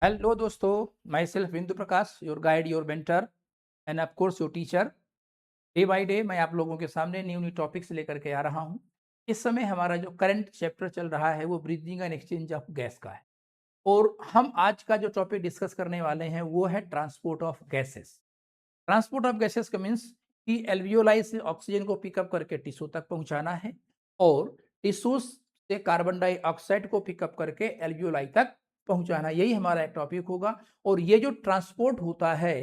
Hello दोस्तों, myself Bindu Prakash, your guide, your mentor and of course your teacher. Day by day मैं आप लोगों के सामने न्यू न्यू टॉपिक्स लेकर के आ रहा हूं। इस समय हमारा जो करंट चैप्टर चल रहा है वो breathing and exchange of gas का है। और हम आज का जो टॉपिक डिस्कस करने वाले हैं वो है transport of gases. Transport of gases का मीन्स कि एल्वियोलाई से ऑक्सीजन को पिकअप करके टिश्यू तक पहुंचाना है और टिश्यू से कार्बन डाइऑक्साइड को पिकअप करके एल्वियोलाई तक पहुंचाना, यही हमारा एक टॉपिक होगा। और ये जो ट्रांसपोर्ट होता है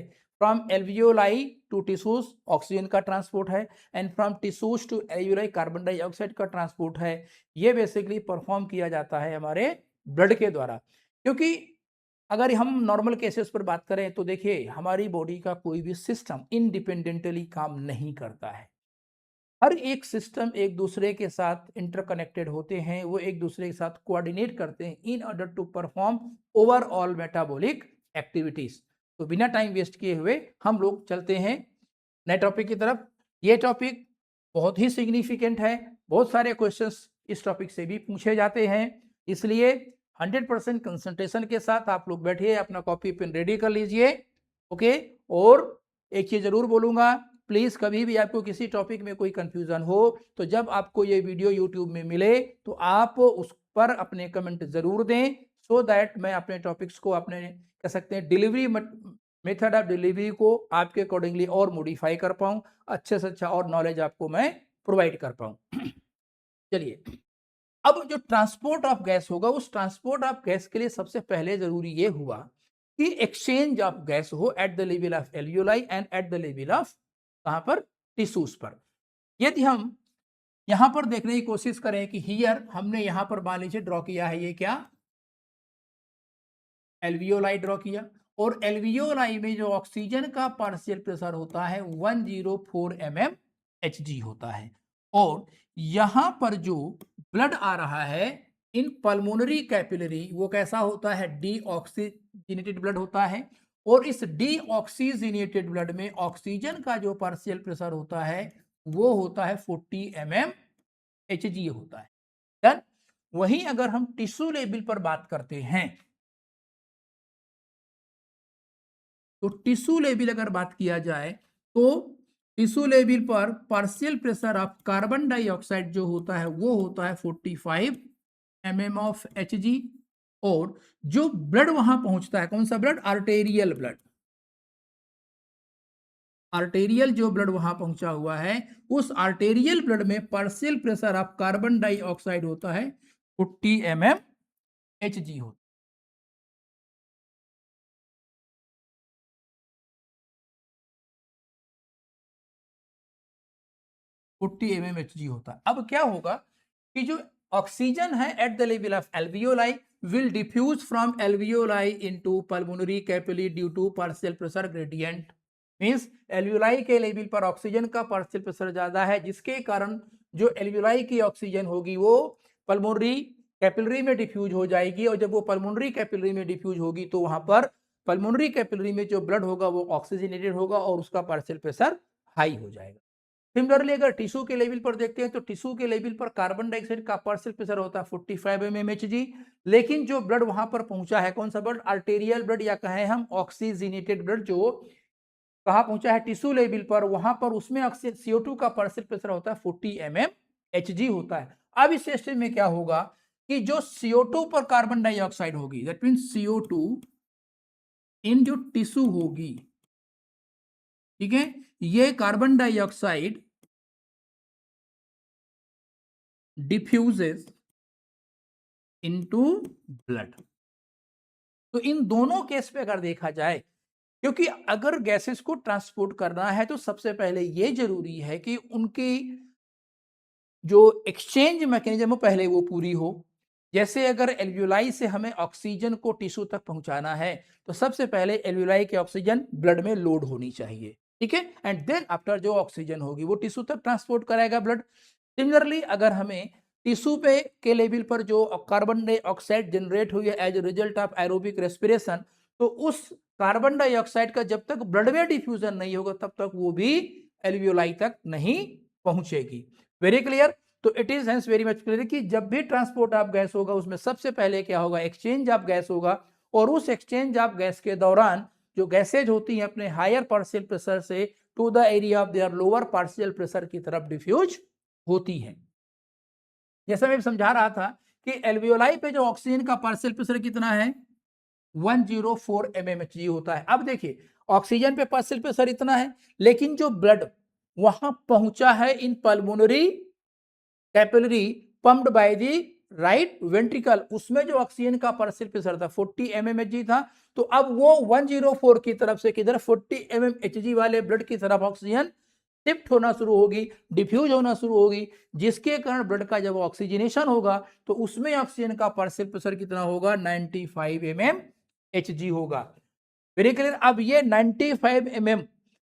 from alveoli to tissues, oxygen का ट्रांसपोर्ट है, and from tissues to alveoli carbon dioxide का ट्रांसपोर्ट है। ये बेसिकली परफॉर्म किया जाता है हमारे ब्लड के द्वारा। क्योंकि अगर हम नॉर्मल केसेस पर बात करें तो देखिए, हमारी बॉडी का कोई भी सिस्टम इंडिपेंडेंटली काम नहीं करता है। हर एक सिस्टम एक दूसरे के साथ इंटरकनेक्टेड होते हैं, वो एक दूसरे के साथ कोऑर्डिनेट करते हैं in order to perform overall metabolic activities. तो बिना टाइम वेस्ट किए हुए हम लोग चलते हैं नए टॉपिक की तरफ। ये टॉपिक बहुत ही सिग्निफिकेंट है, बहुत सारे क्वेश्चंस इस टॉपिक से भी पूछे जाते हैं, इसलिए 100% कंसंट्रेशन के साथ आप लोग बैठिए, अपना कॉपी पेन रेडी कर लीजिए। ओके। और एक चीज जरूर बोलूंगा, प्लीज कभी भी आपको किसी टॉपिक में कोई कंफ्यूजन हो तो जब आपको ये वीडियो यूट्यूब में मिले तो आप उस पर अपने कमेंट जरूर दें, सो दैट मैं अपने टॉपिक्स को अपने कह सकते हैं डिलीवरी मेथड ऑफ डिलीवरी को आपके अकॉर्डिंगली और मॉडिफाई कर पाऊं, अच्छे से अच्छा और नॉलेज आपको मैं प्रोवाइड कर पाऊं। चलिए, अब जो ट्रांसपोर्ट ऑफ गैस होगा उस ट्रांसपोर्ट ऑफ गैस के लिए सबसे पहले जरूरी ये हुआ कि एक्सचेंज ऑफ गैस हो at the level of alveoli and at the level of कहां पर, टिश्यूज पर। यदि हम यहां पर देखने की कोशिश करें कि हियर हमने यहां पर मान लीजिए ड्रॉ किया है, ये क्या एल्वियोलाई ड्रॉ किया, और एल्वियोलाई में जो ऑक्सीजन का पार्शियल प्रेशर होता है 104 mmHg होता है। और यहां पर जो ब्लड आ रहा है इन पल्मोनरी कैपिलरी, वो कैसा होता है, डीऑक्सीजनेटेड ब्लड होता है। और इस डीऑक्सीजनेटेड ब्लड में ऑक्सीजन का जो पार्शियल प्रेशर होता है वो होता है 40 mmHg होता है। डन। वहीं अगर हम टिश्यू लेवल पर बात करते हैं तो टिश्यू लेवल अगर बात किया जाए तो टिश्यू लेवल पर partial pressure of carbon dioxide जो होता है वो होता है 45 mm ऑफ Hg। और जो ब्लड वहां पहुंचता है, कौन सा ब्लड, आर्टेरियल ब्लड, आर्टेरियल जो ब्लड वहां पहुंचा हुआ है उस आर्टेरियल ब्लड में partial pressure of carbon dioxide होता है 40 mmHg होता है। 40 mmHg होता है। अब क्या होगा कि जो ऑक्सीजन है at the level of alveoli will diffuse from alveoli into pulmonary capillary due to partial pressure gradient। Means alveoli के लेवल पर ऑक्सीजन का पार्शियल प्रेशर ज्यादा है, जिसके कारण जो एल्वियोलाई की ऑक्सीजन होगी वो पल्मोनरी कैपिलरी में डिफ्यूज हो जाएगी, और जब वो पल्मोनरी कैपिलरी में डिफ्यूज होगी तो वहां पर पल्मोनरी कैपिलरी में जो ब्लड होगा वो ऑक्सीजनेटेड होगा और उसका पार्शियल प्रेशर हाई हो जाएगा। सिमिलरली अगर टिश्यू के लेवल पर देखते हैं तो टिश्यू के लेवल पर कार्बन डाइऑक्साइड का पार्शियल प्रेशर होता है 45 mmHg, लेकिन जो ब्लड वहां पर पहुंचा है, कौन सा ब्लड, आर्टेरियल ब्लड या कहें हम ऑक्सीजनेटेड ब्लड, जो कहां पहुंचा है, टिश्यू लेवल पर, वहां पर उसमें CO2 का पार्शियल प्रेशर होता है 40 mmHg होता है। अब इस स्टेज में क्या होगा कि जो CO2 पर कार्बन डाइऑक्साइड होगी, दैट मीन CO2 इन जो टिश्यू होगी, ठीक है, ये carbon dioxide diffuses into blood. तो इन दोनों केस पे अगर देखा जाए, क्योंकि अगर गैसेस को ट्रांसपोर्ट करना है तो सबसे पहले ये जरूरी है कि उनकी जो एक्सचेंज मैकेनिज्म हो पहले वो पूरी हो। जैसे अगर एल्वियोलाई से हमें ऑक्सीजन को टिश्यू तक पहुंचाना है तो सबसे पहले एल्वियोलाई की ऑक्सीजन ब्लड में लोड होनी चाहिए, ठीक है, एंड देन आफ्टर जो ऑक्सीजन होगी वो टिश्यू तक ट्रांसपोर्ट कराएगा ब्लड। सिमिलरली अगर हमें टिश्यू पे के लेवल पर जो कार्बन डाइऑक्साइड जनरेट हुई है as a result of aerobic respiration, तो उस कार्बन डाइऑक्साइड का जब तक ब्लड में डिफ्यूजन नहीं होगा तब तक वो भी एल्वियोलाई तक नहीं पहुंचेगी। Very clear. तो it is hence very much clear कि जब भी ट्रांसपोर्ट ऑफ गैस होगा उसमें सबसे पहले क्या होगा, एक्सचेंज ऑफ गैस होगा, और उस एक्सचेंज ऑफ गैस के दौरान जो गैसेज होती हैं अपने हायर पार्शियल प्रेशर से to the area of their lower partial pressure की तरफ डिफ्यूज होती हैं। जैसा मैं समझा रहा था कि एल्वियोलाई पे जो ऑक्सीजन का पार्शियल प्रेशर कितना है 104 mmHg होता है। अब देखिए ऑक्सीजन पे पार्शियल प्रेशर इतना है, लेकिन जो ब्लड वहां पहुंचा है in pulmonary capillary pumped by the right ventricle, उसमें जो ऑक्सीजन का पार्शियल प्रेशर था 40 mmHg था, तो अब वो 104 की तरफ से किधर 40 mmHg वाले ब्लड की तरफ ऑक्सीजन शिफ्ट होना शुरू होगी, डिफ्यूज होना शुरू होगी, जिसके कारण ब्लड का जब ऑक्सीजनेशन होगा तो उसमें ऑक्सीजन का पार्शियल प्रेशर कितना होगा 95 mmHg होगा। Very clear. अब ये 95 mm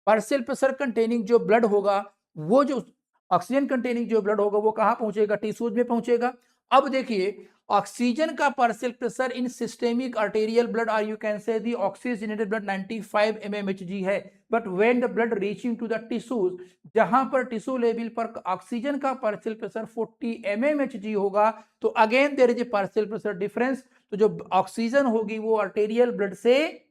पार्शियल प्रेशर कंटेनिंग जो ब्लड होगा, वो जो ऑक्सीजन कंटेनिंग जो ब्लड होगा वो कहां पहुंचेगा, टिश्यूज में पहुंचेगा। अब देखिए ऑक्सीजन का partial pressure in systemic arterial blood और you can say the oxygenated blood 95 mmHg है, but when the blood reaching to the tissues, जहां पर टिश्यू लेवल पर ऑक्सीजन का पार्शियल प्रेशर 40 mmHg होगा, तो again there is a partial pressure difference. तो जो ऑक्सीजन होगी वो आर्टेरियल ब्लड से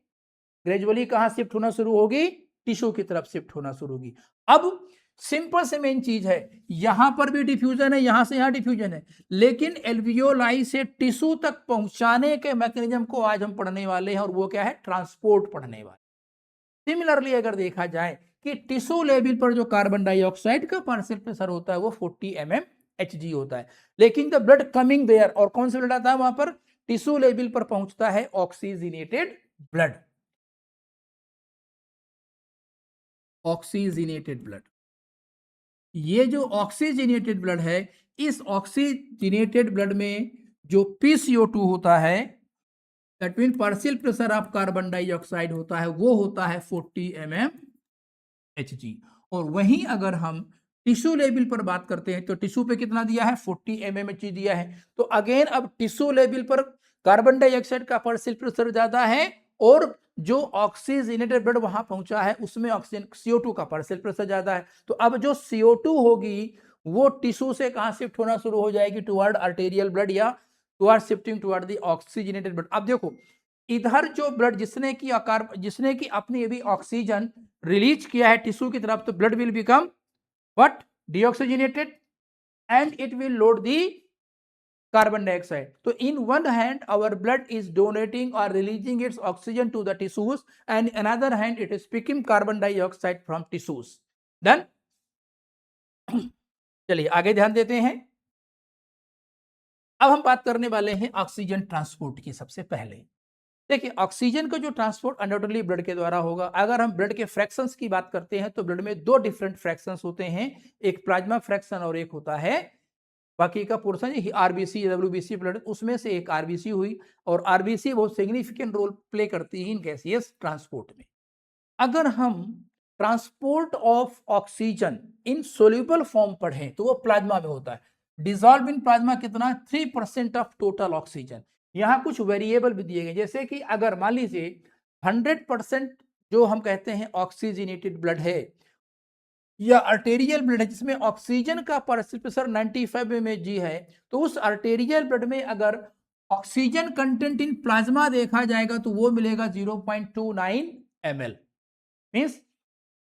ग्रेजुअली कहां शिफ्ट होना शुरू होगी, टिश्यू की तरफ शिफ्ट होना शुरू होगी। अब सिंपल से मेन चीज है, यहां पर भी डिफ्यूजन है, यहां से यहां डिफ्यूजन है, लेकिन एल्वियोलाई से टिश्यू तक पहुंचाने के मैकेनिज्म को आज हम पढ़ने वाले हैं, और वो क्या है, ट्रांसपोर्ट पढ़ने वाले। सिमिलरली अगर देखा जाए कि टिश्यू लेवल पर जो कार्बन डाइऑक्साइड का पार्शियल प्रेशर होता है वो 40 mmHg होता है, लेकिन द ब्लड कमिंग देयर, और कौन सा ब्लड आता है वहां पर, टिश्यू लेवल पर पहुंचता है ऑक्सीजनेटेड ब्लड। ऑक्सीजनेटेड ब्लड, ये जो ऑक्सीजनेटेड ब्लड है, इस ऑक्सीजनेटेड ब्लड में जो PCO2 होता है, that mean partial pressure of carbon dioxide होता है, वो होता है 40 mmHg। और वहीं अगर हम टिश्यू लेवल पर बात करते हैं तो टिश्यू पे कितना दिया है, 40 mmHg दिया है। तो अगेन अब टिश्यू लेवल पर कार्बन डाइऑक्साइड का पार्शियल प्रेशर ज्यादा है, और जो ऑक्सीजनेटेड ब्लड वहां पहुंचा है उसमें ऑक्सीजन CO2 का पार्शियल प्रेशर ज्यादा है। तो अब जो CO2 होगी वो टिश्यू से कहां शिफ्ट होना शुरू हो जाएगी, टुवर्ड आर्टेरियल ब्लड या toward shifting toward the oxygenated blood. अब देखो इधर जो ब्लड जिसने की अपनी अभी ऑक्सीजन रिलीज किया है टिश्यू की तरफ, तो blood will become what, deoxygenated, and it will load the carbon dioxide. So in one hand our blood is donating or releasing its oxygen to the tissues, and another hand it is picking carbon dioxide from tissues. Done? चलिए आगे ध्यान देते हैं। अब हम बात करने वाले हैं ऑक्सीजन ट्रांसपोर्ट की। सबसे पहले देखिए ऑक्सीजन का जो ट्रांसपोर्ट अनडाउटेडली ब्लड के द्वारा होगा। अगर हम ब्लड के फ्रैक्शंस की बात करते हैं तो ब्लड में दो डिफरेंट फ्रैक्शंस होते हैं, एक प्लाज्मा फ्रैक्शन और एक होता है बाकी का पोर्शन आरबीसी डब्ल्यूबीसी ब्लड, उसमें से एक आरबीसी हुई, और आरबीसी बहुत सिग्निफिकेंट रोल प्ले करती है इन गैसियस ट्रांसपोर्ट में। अगर हम transport of oxygen in soluble form पढ़ें तो वो प्लाज्मा में होता है। डिजॉल्व इन प्लाज्मा कितना, 3% ऑफ टोटल ऑक्सीजन। यहाँ कुछ वेरिएबल भी दिए गए, जैसे कि अगर मान लीजिए 100% जो हम कहते हैं ऑक्सीजनेटेड ब्लड है या आर्टेरियल ब्लड है जिसमें ऑक्सीजन का पार्शियल प्रेशर 95 mmHg है, तो उस आर्टेरियल ब्लड में अगर ऑक्सीजन कंटेंट इन प्लाज्मा देखा जाएगा तो वो मिलेगा 0.29 ml। मींस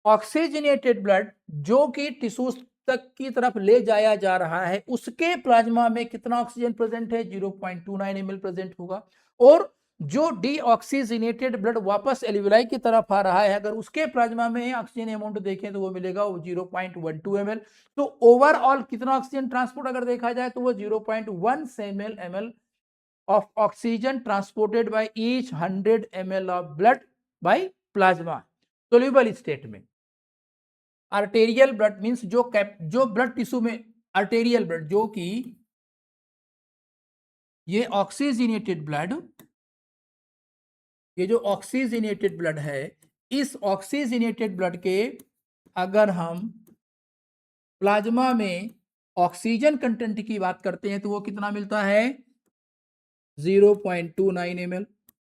ऑक्सीजनेटेड ब्लड जो कि टिश्यूज तक की तरफ ले जाया जा रहा है उसके प्लाज्मा में कितना ऑक्सीजन प्रेजेंट है, 0.29 ml प्रेजेंट होगा। और जो डीऑक्सीजनेटेड ब्लड वापस एल्वियोलाई की तरफ आ रहा है, अगर उसके प्लाज्मा में ऑक्सीजन अमाउंट देखें तो वो मिलेगा 0.12 ml। तो ओवरऑल कितना ऑक्सीजन ट्रांसपोर्ट अगर देखा जाए तो वो 0.1 ml of oxygen transported by each 100 ml of blood by plasma soluble state में। आर्टेरियल ब्लड मींस जो ब्लड टिश्यू में आर्टेरियल ब्लड, जो कि ये ऑक्सीजनेटेड ब्लड, ये जो ऑक्सीजनेटेड ब्लड है, इस ऑक्सीजनेटेड ब्लड के अगर हम प्लाज्मा में ऑक्सीजन कंटेंट की बात करते हैं तो वो कितना मिलता है, 0.29 ml।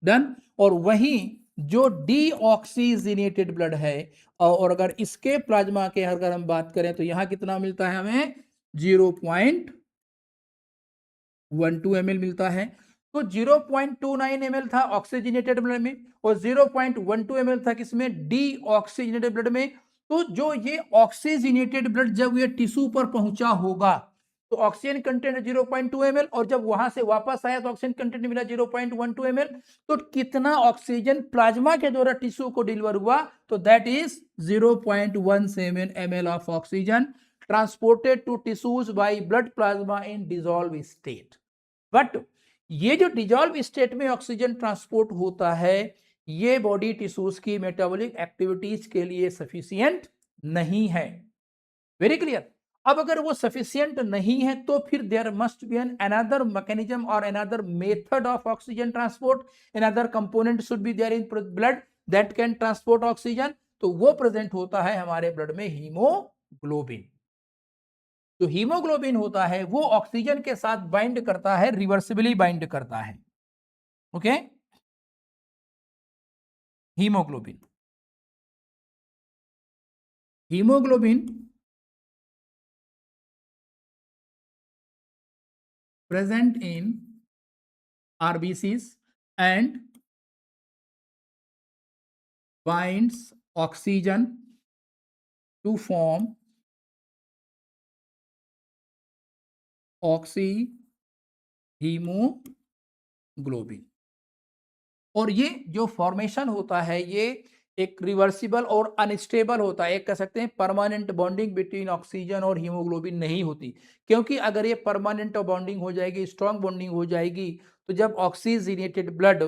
डन। और वहीं जो डीऑक्सीजनेटेड ब्लड है और अगर इसके प्लाज्मा के अगर हम बात करें तो यहां कितना मिलता है हमें, 0.12 ml मिलता है। तो 0.29 ml था ऑक्सीजनेटेड ब्लड में और 0.12 ml था किसमें, डीऑक्सीजनेटेड ब्लड में। तो जो ये ऑक्सीजनेटेड ब्लड जब ये टिश्यू पर पहुंचा होगा तो ऑक्सीजन कंटेंट 0.2 ml और जब वहां से वापस आया तो ऑक्सीजन कंटेंट मिला 0.12 ml। तो कितना ऑक्सीजन प्लाज्मा के द्वारा टिश्यू को डिलीवर हुआ, तो that is 0.17 ml of oxygen transported to tissues by blood plasma in dissolve state. But ये जो डिसॉल्व स्टेट में ऑक्सीजन ट्रांसपोर्ट होता है ये बॉडी टिश्यूज की मेटाबॉलिक एक्टिविटीज के लिए सफिशिएंट नहीं है। Very clear. अब अगर वो सफिशिएंट नहीं है तो फिर there must be an another mechanism और another method of oxygen transport, another component should be there in blood that can transport oxygen. तो वो प्रेजेंट होता है हमारे ब्लड में हीमोग्लोबिन। जो हीमोग्लोबिन होता है वो ऑक्सीजन के साथ बाइंड करता है, रिवर्सिबली बाइंड करता है। Okay, haemoglobin haemoglobin present in RBCs and binds oxygen to form oxyhaemoglobin. और ये जो फॉर्मेशन होता है ये एक रिवर्सिबल और अनस्टेबल होता है, एक कह सकते हैं परमानेंट बॉन्डिंग बिटवीन ऑक्सीजन और हीमोग्लोबिन नहीं होती। क्योंकि अगर ये परमानेंट बॉन्डिंग हो जाएगी, स्ट्रॉन्ग बॉन्डिंग हो जाएगी, तो जब ऑक्सीजनेटेड ब्लड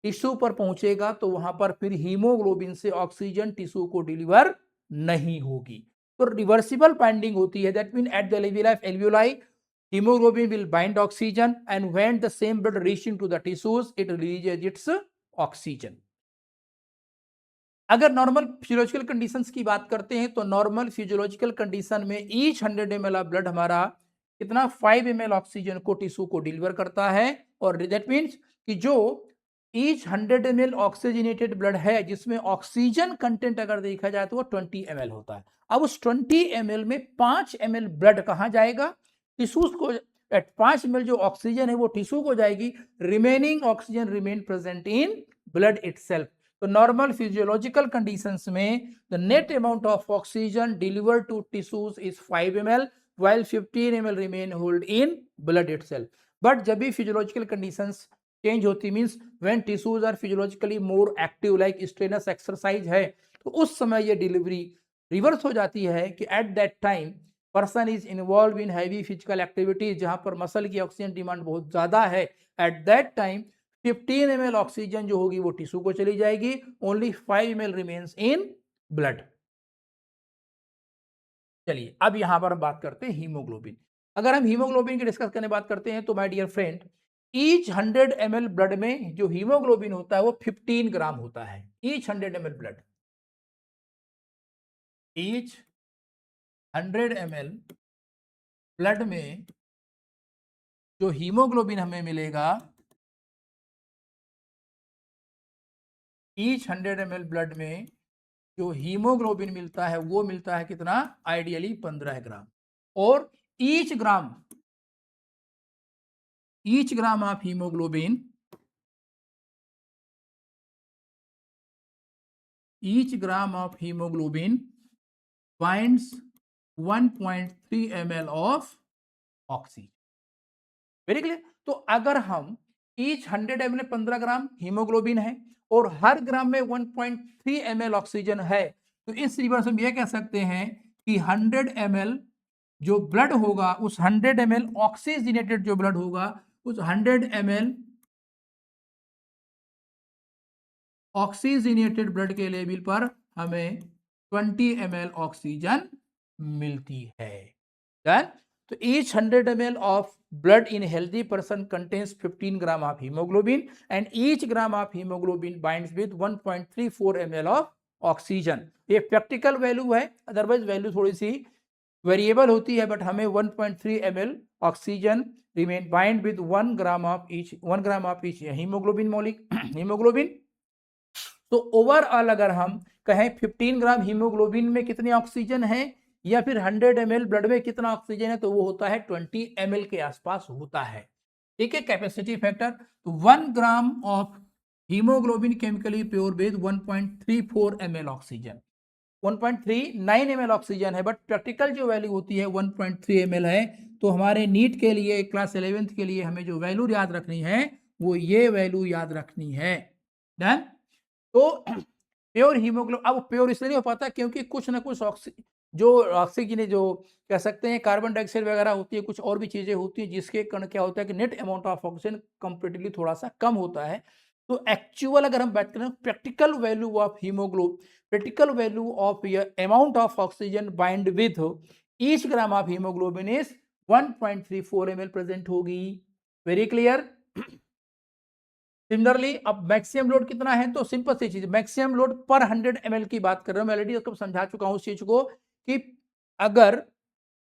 टिश्यू पर पहुंचेगा तो वहां पर फिर हीमोग्लोबिन से ऑक्सीजन टिश्यू को डिलीवर नहीं होगी। तो रिवर्सिबल बाइंडिंग होती है, that mean at the level of alveoli hemoglobin will bind oxygen and when the same blood reaching to the tissues it releases its oxygen। अगर नॉर्मल फिजियोलॉजिकल कंडीशंस की बात करते हैं तो नॉर्मल फिजियोलॉजिकल कंडीशन में each 100 ml of blood हमारा कितना 5 ml oxygen को टिश्यू को डिलीवर करता है। और दैट मीन्स कि जो ईच 100 ml ऑक्सीजनेटेड ब्लड है जिसमें ऑक्सीजन कंटेंट अगर देखा जाए तो वो 20 ml होता है। अब उस 20 ml में 5 ml ब्लड कहाँ जाएगा, टिश्यूज को। 5 ml जो ऑक्सीजन है वो टिश्यू को जाएगी, remaining oxygen remain present in blood itself. तो नॉर्मल फिजियोलॉजिकल कंडीशंस में the net amount of oxygen delivered to tissues is 5 ml while 15 ml remain hold in blood itself। But जब भी physiological conditions change होती means when tissues are physiologically more active like strenuous exercise है, तो उस समय ये delivery reverse हो जाती है कि eight that time person is involve in heavy physical activities जहां पर मसल की ऑक्सीजन डिमांड बहुत ज्यादा है। Eight that time 15 ml oxygen जो होगी वो टिश्यू को चली जाएगी, only 5 ml remains in blood. चलिए अब यहां पर हम बात करते हैं हीमोग्लोबिन। अगर हम हीमोग्लोबिन की डिस्कस करने बात करते हैं तो my dear friend each 100 ml blood में जो हीमोग्लोबिन होता है वो 15 ग्राम होता है। Each 100 ml blood, each 100 ml blood में जो हीमोग्लोबिन हमें मिलेगा, ईच 100 ml ब्लड में जो हीमोग्लोबिन मिलता है वो मिलता है कितना, आइडियली 15 ग्राम। और each gram of haemoglobin, each gram of haemoglobin binds 1.3 ml of oxygen. Very clear. तो अगर हम ईच 100 ml 15 ग्राम हीमोग्लोबिन है और हर ग्राम में 1.3 ml ऑक्सीजन है, तो इस रिवर्स हम यह कह सकते हैं कि 100 ml जो ब्लड होगा उस 100 ml ऑक्सीजनेटेड जो ब्लड होगा उस 100 ml ऑक्सीजनेटेड ब्लड के लेवल पर हमें 20 ml ऑक्सीजन मिलती है। डन। तो each 100 ml of blood in healthy person contains 15 gram of hemoglobin and each gram of hemoglobin binds with 1.34 ml of oxygen। ये प्रैक्टिकल वैल्यू है, अदरवाइज वैल्यू थोड़ी सी variable होती है, बट हमें 1.3 ml oxygen remain bind with 1 gram of each haemoglobin haemoglobin. तो overall अगर हम कहें 15 ग्राम हीमोग्लोबिन में कितनी ऑक्सीजन है या फिर 100 ml ब्लड में कितना ऑक्सीजन है, तो वो होता है 20 ml के आसपास होता है। ठीक है, कैपेसिटी फैक्टर। तो 1 ग्राम of haemoglobin chemically pure with 1.34 ml oxygen, 1.39 ml oxygen है, बट प्रैक्टिकल जो वैल्यू होती है 1.3 ml है। तो हमारे नीट के लिए क्लास 11th के लिए हमें जो वैल्यू याद रखनी है वो ये वैल्यू याद रखनी है। डन। तो प्योर हीमोग्लोबिन, अब प्योर इसलिए नहीं हो पाता क्योंकि कुछ ना कुछ ऑक्सीजन जो कह सकते हैं कार्बन डाइऑक्साइड वगैरह होती है, कुछ और भी चीजें होती हैं जिसके कारण क्या होता है कि net amount of oxygen comparatively थोड़ा सा कम होता है। तो एक्चुअल अगर हम बात करें practical value of haemoglobin, practical value of amount of oxygen bind with each gram of haemoglobin is 1.34 ml present होगी। Very clear. सिमिलरली अब मैक्सिमम लोड कितना है, तो सिंपल सी चीज, मैक्सिमम लोड पर 100 ml की बात कर रहा हूं। मैं ऑलरेडी आपको समझा चुका हूं उस चीज को कि अगर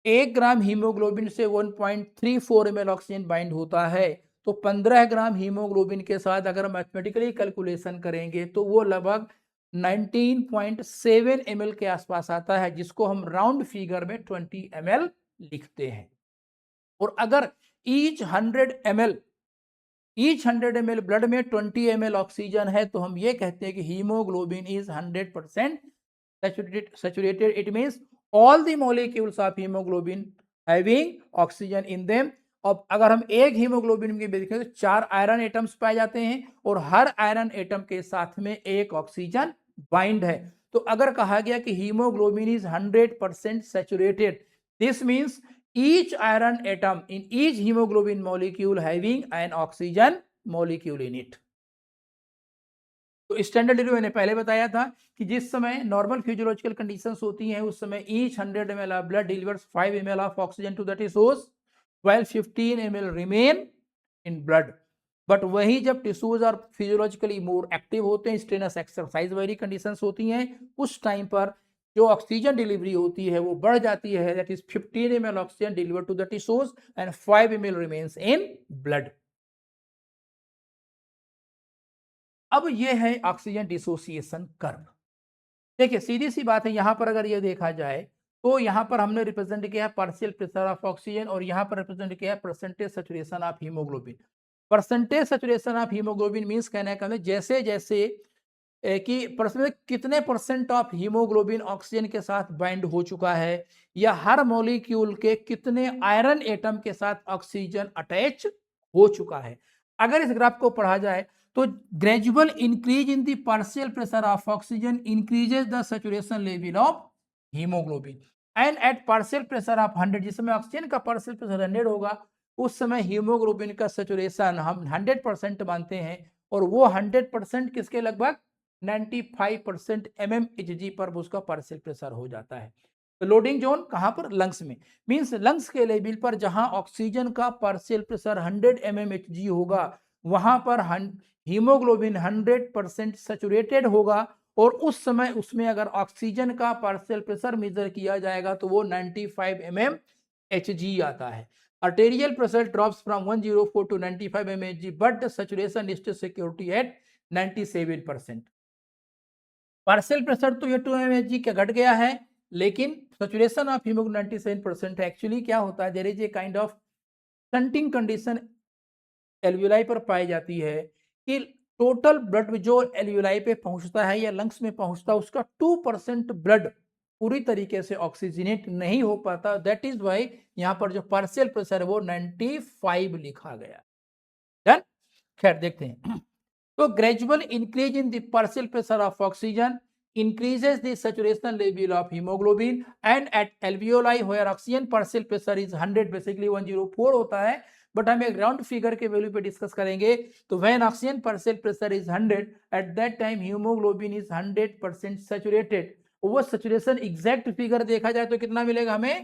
1 ग्राम हीमोग्लोबिन से 1.34 ml ऑक्सीजन बाइंड होता है तो 15 ग्राम हीमोग्लोबिन के साथ अगर मैथमेटिकली कैलकुलेशन करेंगे तो वो लगभग 19.7 ml के आसपास आता है, जिसको हम राउंड फिगर में 20 ml लिखते हैं। और अगर ईच 100 ml ब्लड में 20 ml ऑक्सीजन है तो हम ये कहते हैं कि haemoglobin is 100% saturated. It means all the molecules of hemoglobin having oxygen in them. अब अगर हम एक हीमोग्लोबिन की देखें तो 4 आयरन एटम्स पाए जाते हैं और हर आयरन एटम के साथ में एक ऑक्सीजन बाइंड है। तो अगर कहा गया कि haemoglobin is 100% saturated, this means each iron atom in each hemoglobin molecule having an oxygen molecule in it. तो स्टैंडर्ड डिलीवरी मैंने पहले बताया था कि जिस समय नॉर्मल फिजियोलॉजिकल कंडीशंस होती हैं उस समय each 100 ml of blood delivers 5 ml of oxygen to the tissues while 15 ml remain in blood. But वही जब टिश्यूज और फिजियोलॉजिकली मोर एक्टिव होते हैं, स्ट्रेनस एक्सरसाइज वाली कंडीशंस होती हैं, उस टाइम पर जो ऑक्सीजन डिलीवरी होती है वो बढ़ जाती है, that is 15 ml oxygen deliver to the tissues and 5 ml remains in blood. अब ये है ऑक्सीजन डिसोसिएशन कर्व। देखिए सीधी सी बात है, यहां पर अगर ये देखा जाए तो यहां पर हमने रिप्रेजेंट किया है पार्शियल प्रेशर ऑफ ऑक्सीजन और यहां पर रिप्रेजेंट किया है percentage saturation of haemoglobin. Percentage saturation of haemoglobin means कहने का जैसे जैसे कि परसेंट कितने परसेंट ऑफ हीमोग्लोबिन ऑक्सीजन के साथ बाइंड हो चुका है या हर मॉलिक्यूल के कितने आयरन एटम के साथ ऑक्सीजन अटैच हो चुका है। अगर इस ग्राफ को पढ़ा जाए तो gradual increase in the partial pressure of oxygen increases the saturation level of haemoglobin and at partial pressure of 100, जिस समय ऑक्सीजन का पार्शियल प्रेशर 100 होगा उस समय हीमोग्लोबिन का सैचुरेशन हम 100% मानते हैं और वो 100% किसके लगभग 95% mmHg पर उसका पार्शियल प्रेशर हो जाता है। तो लोडिंग जोन कहां पर, लंग्स में, मींस लंग्स के लेवल पर जहां ऑक्सीजन का पार्शियल प्रेशर 100 mmHg होगा वहां पर हीमोग्लोबिन 100% सैचुरेटेड होगा और उस समय उसमें अगर ऑक्सीजन का पार्शियल प्रेशर मेजर किया जाएगा तो वो 95 mmHg आता है। arterial pressure drops from 104 to 95 mmHg but the saturation is still security at 97%। Partial pressure तो ये 2 mmHg का घट गया है लेकिन सैचुरेशन ऑफ हीमोग्लोबिन 97% है। एक्चुअली क्या होता है, there is a kind of stunting condition alveoli पर पाई जाती है कि टोटल ब्लड जो एल्वियोलाई पे पहुंचता है या लंग्स में पहुंचता है उसका 2% ब्लड पूरी तरीके से ऑक्सीजनेट नहीं हो पाता। दैट इज वाई यहां पर जो पार्शियल प्रेशर है वो 95 लिखा गया। डन। खैर देखते हैं। तो gradual increase in the partial pressure of oxygen increases the saturation level of hemoglobin and at alveoli where oxygen partial pressure is 100 basically 104 होता है, बट हम एक राउंड फिगर के वैल्यू पे डिस्कस करेंगे। तो when oxygen partial pressure is 100 eight that time haemoglobin is 100% saturated. वो saturation exact figure देखा जाए तो कितना मिलेगा हमें,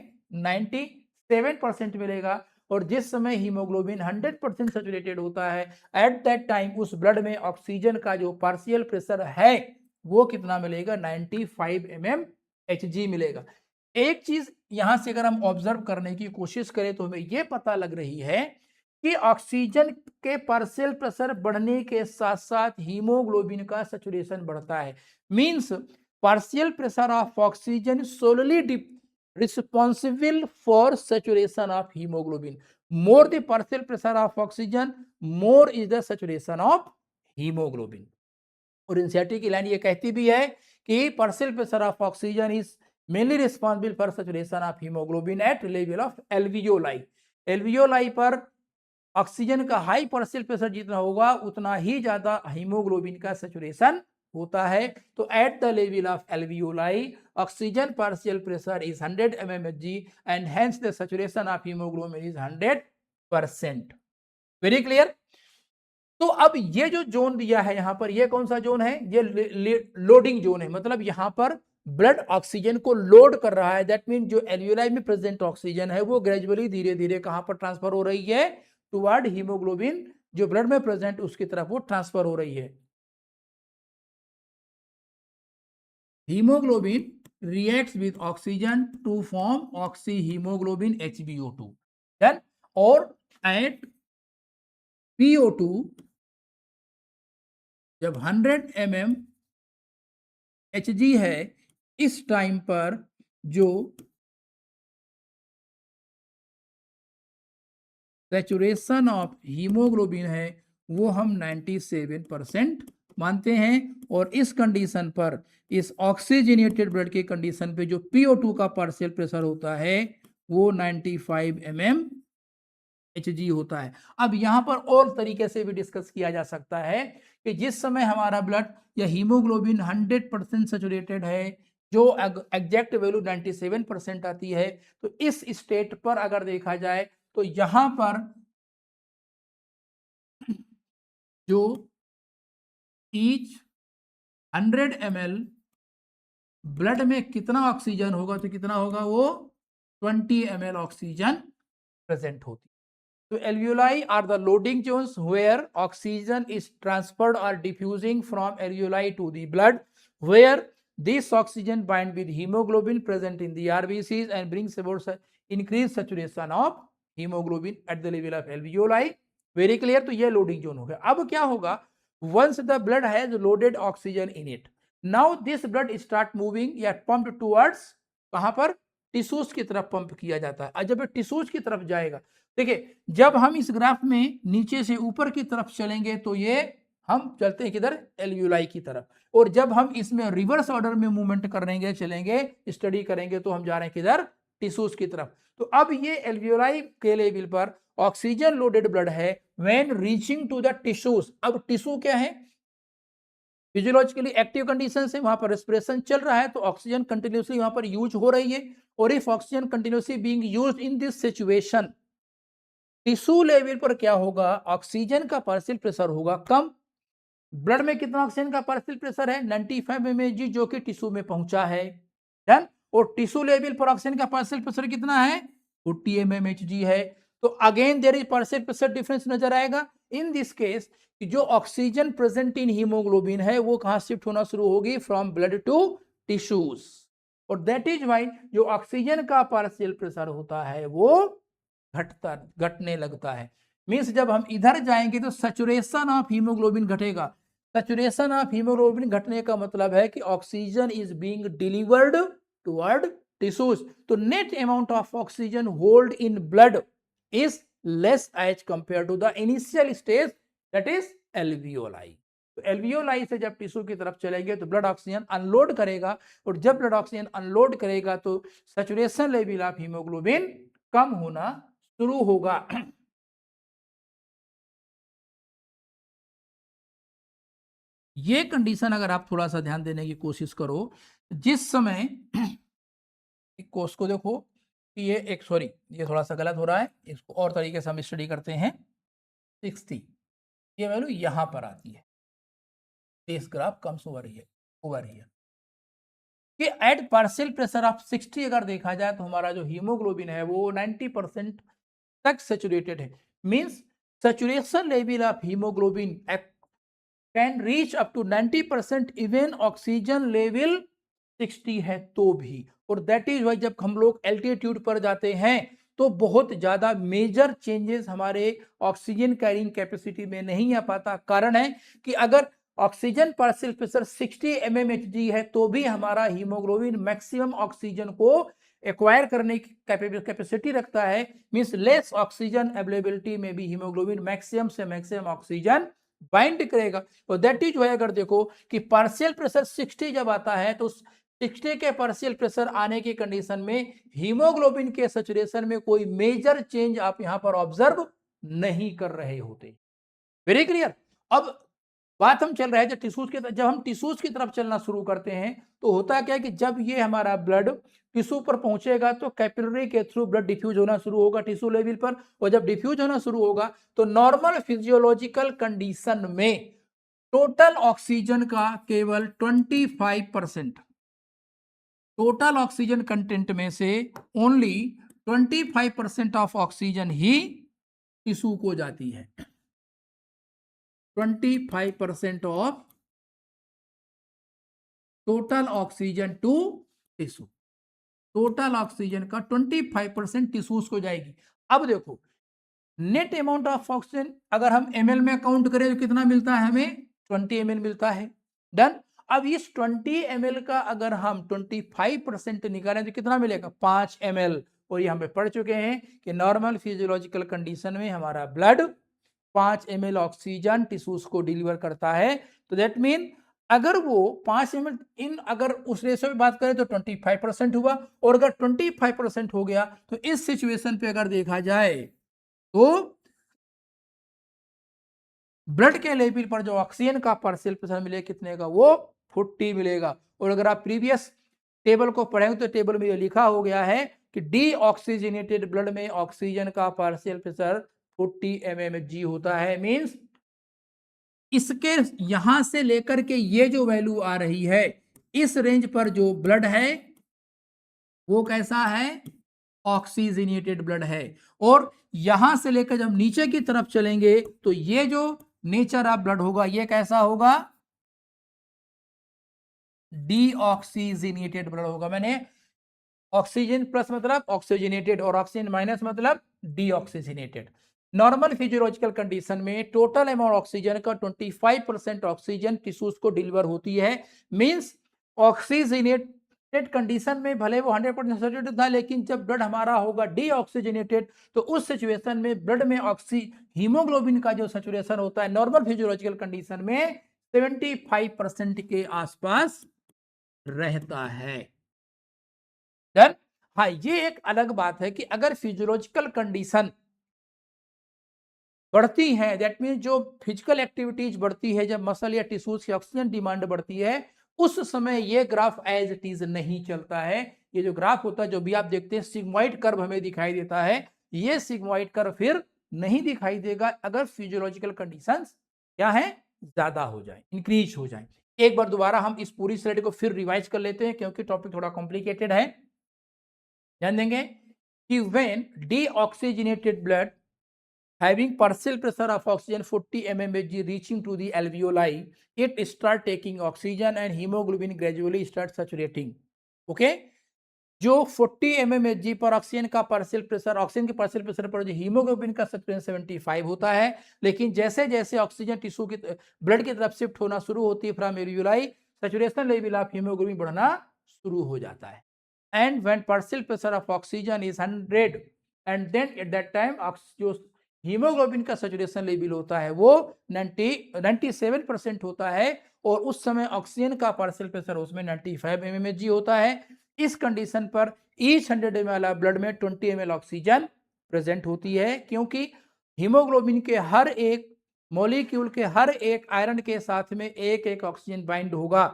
97% मिलेगा। और जिस समय हीमोग्लोबिन 100% सैचुरेटेड होता है एट दैट टाइम उस ब्लड में ऑक्सीजन का जो पार्शियल प्रेशर है वो कितना मिलेगा, 95 mmHg मिलेगा। एक चीज यहां से अगर हम ऑब्जर्व करने की कोशिश करें तो हमें यह पता लग रही है कि ऑक्सीजन के पार्शियल प्रेशर बढ़ने के साथ साथ हीमोग्लोबिन का सैचुरेशन बढ़ता है। Means partial pressure of oxygen solely responsible for saturation of haemoglobin. more the partial pressure of oxygen, more is the saturation of hemoglobin. और एनसीईआरटी की लाइन ये कहती भी है कि partial pressure of oxygen is mainly responsible for saturation of haemoglobin at level of alveoli. Alveoli पर oxygen का high partial pressure जितना होगा उतना ही ज्यादा हीमोग्लोबिन का सैचुरेशन होता है। तो at the level of alveoli oxygen partial pressure is 100 mmHg and hence the saturation of haemoglobin is 100%। Very clear. तो अब ये जो जोन दिया है यहां पर, ये कौन सा जोन है? ये लोडिंग जोन है, मतलब यहां पर ब्लड ऑक्सीजन को लोड कर रहा है। दैट मीन जो एल्वियोलाई में प्रेजेंट ऑक्सीजन है वो ग्रेजुअली धीरे धीरे कहां पर ट्रांसफर हो रही है? टुवर्ड हीमोग्लोबिन, जो ब्लड में प्रेजेंट उसकी तरफ वो ट्रांसफर हो रही है। Haemoglobin reacts with oxygen to form oxyhaemoglobin HbO2। Then और एट PO2 जब 100 mmHg है, इस टाइम पर जो सैचुरेशन ऑफ हीमोग्लोबिन है वो हम 97% मानते हैं। और इस कंडीशन पर, इस ऑक्सीजनेटेड ब्लड के कंडीशन पे जो PO2 का पार्शियल प्रेशर होता है वो 95 mmHg होता है। अब यहां पर और तरीके से भी डिस्कस किया जा सकता है कि जिस समय हमारा ब्लड या हीमोग्लोबिन 100% सैचुरेटेड है, जो एग्जैक्ट वैल्यू 97% आती है, तो इस स्टेट पर अगर देखा जाए तो यहां पर जो ईच 100 ml ब्लड में कितना ऑक्सीजन होगा, तो कितना होगा? वो 20 ml ऑक्सीजन प्रेजेंट होती। तो alveoli are the loading zones where oxygen is transferred or diffusing from alveoli to the blood, where this oxygen bind with hemoglobin present in the RBCs and brings about increased saturation of hemoglobin at the level of alveoli. Very clear? तो ये loading zone हो गया। अब क्या होगा? Once the blood has loaded oxygen in it, now this blood start moving या pumped towards कहां पर? टिश्यूज की तरफ पंप किया जाता है। और जब टिश्यूज की तरफ जाएगा, देखिए जब हम इस ग्राफ में नीचे से ऊपर की तरफ चलेंगे तो ये हम चलते हैं किधर? एल्वियोलाई की तरफ। और जब हम इसमें रिवर्स ऑर्डर में मूवमेंट करेंगे, चलेंगे, स्टडी करेंगे, तो हम जा रहे हैं किधर? टिश्यूज की तरफ। तो अब ये एल्वियोलाई के लेवल पर ऑक्सीजन लोडेड ब्लड है when reaching to the tissues. अब टिश्यू क्या है? फिजियोलॉजिकली एक्टिव कंडीशन से वहां पर रेस्पिरेशन चल रहा है, तो ऑक्सीजन कंटिन्यूसली वहां पर यूज हो रही है। और if oxygen continuously being used in this situation, tissue level पर क्या होगा? ऑक्सीजन का पार्शियल प्रेशर होगा कम। ब्लड में कितना ऑक्सीजन का पार्शियल प्रेशर है? 95 mmHg, जो कि टिश्यू में पहुंचा है। डन। और टिश्यू लेवल पर ऑक्सीजन का पार्शियल प्रेशर कितना है? 40 mmHg है। तो again there is partial pressure difference नजर आएगा। इन दिस केस जो ऑक्सीजन प्रेजेंट इन हीमोग्लोबिन है वो कहां शिफ्ट होना शुरू होगी? From blood to tissues. और दैट इज वाई जो ऑक्सीजन का पार्शियल प्रेशर होता है वो घटने लगता है। मींस जब हम इधर जाएंगे तो सैचुरेशन ऑफ हीमोग्लोबिन घटेगा। सैचुरेशन ऑफ हीमोग्लोबिन घटने का मतलब है कि oxygen is being delivered toward tissues. तो net amount of oxygen hold in blood is less as compared to the initial stage, that is alveoli। तो alveoli से जब टिश्यू की तरफ चलेंगे तो ब्लड ऑक्सीजन अनलोड करेगा। और जब ब्लड ऑक्सीजन अनलोड करेगा तो सैचुरेशन लेवल ऑफ हीमोग्लोबिन कम होना शुरू होगा। ये कंडीशन अगर आप थोड़ा सा ध्यान देने की कोशिश करो, जिस समय कोर्स को देखो कि ये एक, सॉरी ये थोड़ा सा गलत हो रहा है, इसको और तरीके से हम स्टडी करते हैं। 60 ये वैल्यू यहां पर आती है। This graph comes over here कि एट पार्शियल प्रेशर ऑफ 60 अगर देखा जाए तो हमारा जो हीमोग्लोबिन है वो 90% तक सैचुरेटेड है। Means saturation level of haemoglobin can reach up to 90% even oxygen level 60 है तो भी। और दैट इज वाई जब हम लोग एल्टीट्यूड पर जाते हैं तो बहुत ज्यादा मेजर चेंजेस हमारे ऑक्सीजन कैरिंग कैपेसिटी में नहीं आ पाता। कारण है कि अगर ऑक्सीजन पार्शियल प्रेशर 60 mmHg है तो भी हमारा हीमोग्लोबिन मैक्सिमम ऑक्सीजन को एक्वायर करने की कैपेसिटी रखता है, मींस लेस ऑक्सीजन अवेलेबिलिटी में भी हीमोग्लोबिन मैक्सिमम से मैक्सिमम ऑक्सीजन बाइंड करेगा। तो दैट इज वाई अगर देखो कि पार्शियल प्रेशर 60 जब आता है तो 60 के पार्शियल प्रेशर आने की कंडीशन में हीमोग्लोबिन के सैचुरेशन में कोई मेजर चेंज आप यहां पर ऑब्जर्व नहीं कर रहे होते। Very clear. अब बात हम चल रहे थे टिश्यूज की तरफ। जब हम टिश्यूज की तरफ चलना शुरू करते हैं तो होता क्या है कि जब ये हमारा ब्लड टिश्यू पर पहुंचेगा तो कैपिलरी के थ्रू ब्लड डिफ्यूज होना शुरू होगा टिश्यू लेवल पर, और जब डिफ्यूज होना शुरू होगा तो नॉर्मल फिजियोलॉजिकल कंडीशन में टोटल ऑक्सीजन का केवल 25%, टोटल ऑक्सीजन कंटेंट में से ओनली 25% ऑफ ऑक्सीजन ही टिश्यू को जाती है। 25% of total oxygen to tissue, total oxygen का 25% टिश्यूज को जाएगी। अब देखो नेट अमाउंट ऑफ ऑक्सीजन अगर हम एमएल में काउंट करें तो कितना मिलता है हमें, 20 ml मिलता है। डन। अब इस 20 ml का अगर हम 25% निकालें तो कितना मिलेगा, 5 ml। और ये हम पढ़ चुके हैं कि नॉर्मल फिजियोलॉजिकल कंडीशन में हमारा ब्लड 5 ml ऑक्सीजन टिश्यूज को डिलीवर करता है। तो दैट मीन अगर वो 5 ml इन अगर उस रेशो में बात करें तो 25% हुआ, और अगर 25% हो गया तो इस सिचुएशन पे अगर देखा जाए तो ब्लड के लेवल पर जो ऑक्सीजन का पार्शियल प्रेशर मिलेगा कितने का, वो 40 मिलेगा। और अगर आप प्रीवियस टेबल को पढ़ेंगे तो टेबल में ये लिखा हो गया है कि डीऑक्सीजनेटेड ब्लड में ऑक्सीजन का पार्शियल प्रेशर 40 mmHg होता है। मींस इसके यहां से लेकर के ये जो वैल्यू आ रही है इस रेंज पर जो ब्लड है वो कैसा है, ऑक्सीजनेटेड ब्लड है। और यहां से लेकर जब नीचे की तरफ चलेंगे तो ये जो नेचर ऑफ ब्लड होगा ये कैसा होगा, डीऑक्सीजनेटेड ब्लड होगा। मैंने ऑक्सीजन प्लस मतलब ऑक्सीजनेटेड और ऑक्सीजन माइनस मतलब डीऑक्सीजनेटेड। नॉर्मल फिजियोलॉजिकल कंडीशन में टोटल अमाउंट ऑक्सीजन का 25% ऑक्सीजन टिश्यूज को डिलीवर होती है। मींस ऑक्सीजनेटेड कंडीशन में भले वो 100% सैचुरेटेड था, लेकिन जब ब्लड हमारा होगा डीऑक्सीजनेटेड तो उस सिचुएशन में ब्लड में हीमोग्लोबिन का जो सैचुरेशन होता है नॉर्मल फिजियोलॉजिकल कंडीशन में 75% के आसपास रहता है। डन। हाँ, ये एक अलग बात है कि अगर फिजियोलॉजिकल कंडीशन बढ़ती है, दैट मीन जो फिजिकल एक्टिविटीज बढ़ती है, जब मसल या टिश्यूज की ऑक्सीजन डिमांड बढ़ती है उस समय ये ग्राफ एज इट इज नहीं चलता है। ये जो ग्राफ होता है जो भी आप देखते हैं सिग्मोइड कर्व हमें दिखाई देता है, ये सिग्मोइड कर्व फिर नहीं दिखाई देगा अगर फिजियोलॉजिकल कंडीशंस क्या है, ज्यादा हो जाए, इंक्रीज हो जाए। एक बार दोबारा हम इस पूरी स्लाइड को फिर रिवाइज कर लेते हैं क्योंकि टॉपिक थोड़ा कॉम्प्लिकेटेड है। ध्यान देंगे कि when deoxygenated blood having partial pressure of oxygen 40 mmHg reaching to the alveoli, it start taking oxygen and hemoglobin gradually start saturating. Okay, जो 40 mmHg पर ऑक्सीजन का पार्शियल प्रेशर, ऑक्सीजन के पार्शियल प्रेशर पर जो हीमोग्लोबिन का saturation 75 होता है, लेकिन जैसे जैसे ऑक्सीजन टिश्यू की ब्लड की तरफ शिफ्ट होना शुरू होती है from alveoli, saturation level of haemoglobin बढ़ना शुरू हो जाता है। And when partial pressure of oxygen is 100 and then at that time जो हीमोग्लोबिन का सैचुरेशन लेवल होता है वो 97% होता है, और उस समय ऑक्सीजन का पार्शियल प्रेशर उसमें 95 mmHg होता है। इस कंडीशन पर ईच 100 ml ब्लड में 20 ml ऑक्सीजन प्रेजेंट होती है, क्योंकि हीमोग्लोबिन के हर एक मॉलिक्यूल के हर एक आयरन के साथ में एक एक ऑक्सीजन बाइंड होगा।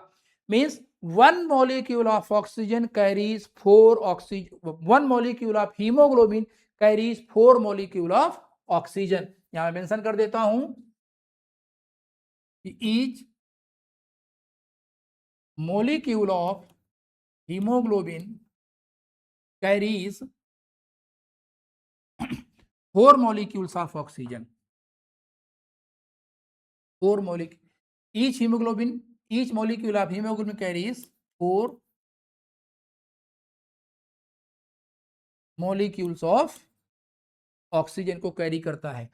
Means 1 molecule of oxygen carries 4 oxygen, 1 molecule of hemoglobin carries 4 molecule of oxygen. यहां मेंशन कर देता हूं कि each molecule of haemoglobin carries 4 molecules of oxygen, 4 molecule each hemoglobin, each molecule of hemoglobin carries 4 molecules of oxygen को carry करता है,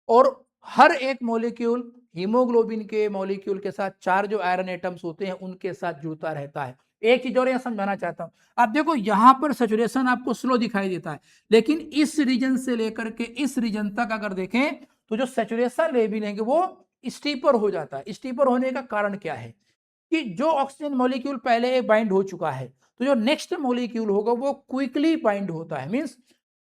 और हर एक मॉलिक्यूल हीमोग्लोबिन के मॉलिक्यूल के साथ 4 जो आयरन एटम्स होते हैं उनके साथ जुड़ता रहता है। एक चीज और यहाँ समझाना चाहता हूँ, आप देखो यहाँ पर सैचुरेशन आपको स्लो दिखाई देता है, लेकिन इस रीजन से लेकर के इस रीजन तक अगर देखें तो जो सैचुरेशन लेवल है वो स्टीपर हो जाता है। स्टीपर होने का कारण क्या है कि जो ऑक्सीजन मॉलिक्यूल पहले बाइंड हो चुका है, तो जो नेक्स्ट मॉलिक्यूल होगा वो क्विकली बाइंड होता है। Means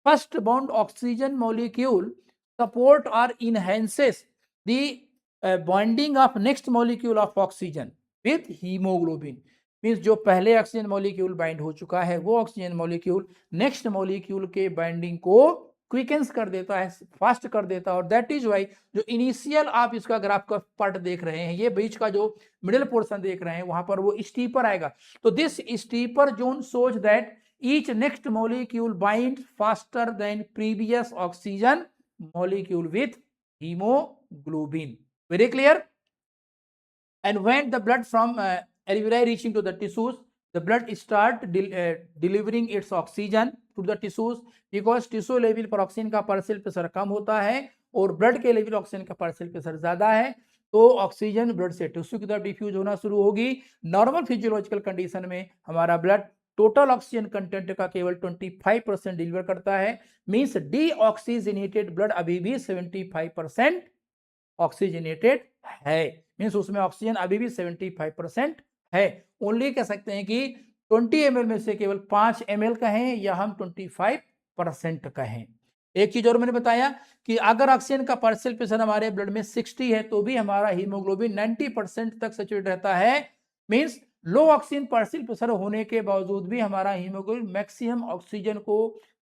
first bound oxygen molecule support और enhances the bonding of next molecule of oxygen with haemoglobin. Means जो पहले ऑक्सीजन मॉलिक्यूल बाइंड हो चुका है वो ऑक्सीजन मॉलिक्यूल नेक्स्ट मॉलिक्यूल के बाइंडिंग को क्विकेंस कर देता है, फास्ट कर देता है। और दैट इज वाई जो इनिशियल आप इसका ग्राफ का पार्ट देख रहे हैं, ये बीच का जो मिडिल पोर्शन देख रहे हैं, वहां पर वो स्टीपर आएगा। तो this steeper zone shows that each next molecule bind faster than previous oxygen molecule with haemoglobin. Very clear? And when the blood from alveoli reaching to the tissues, the blood start delivering its oxygen to the tissues because tissue level पर oxygen का partial pressure कम होता है और blood के level oxygen का partial pressure ज्यादा है, तो ऑक्सीजन ब्लड से टिश्यू की तरफ डिफ्यूज होना शुरू होगी। नॉर्मल फिजियोलॉजिकल कंडीशन में हमारा ब्लड टोटल ऑक्सीजन कंटेंट का केवल 25% डिलीवर करता है। मींस डीऑक्सीजनेटेड ब्लड अभी भी 75% ऑक्सीजनेटेड है। मींस उसमें ऑक्सीजन अभी भी 75% है। ओनली कह सकते हैं कि 20 ml में से केवल 5 ml कहें या हम 25% कहें। एक चीज और मैंने बताया कि अगर ऑक्सीजन का पार्शियल प्रेशर हमारे ब्लड में 60 है तो भी हमारा हीमोग्लोबिन 90% तक सैचुरेट रहता है। मींस लो ऑक्सीजन पार्शियल प्रेशर होने के बावजूद भी हमारा हीमोग्लोबिन मैक्सिमम ऑक्सीजन को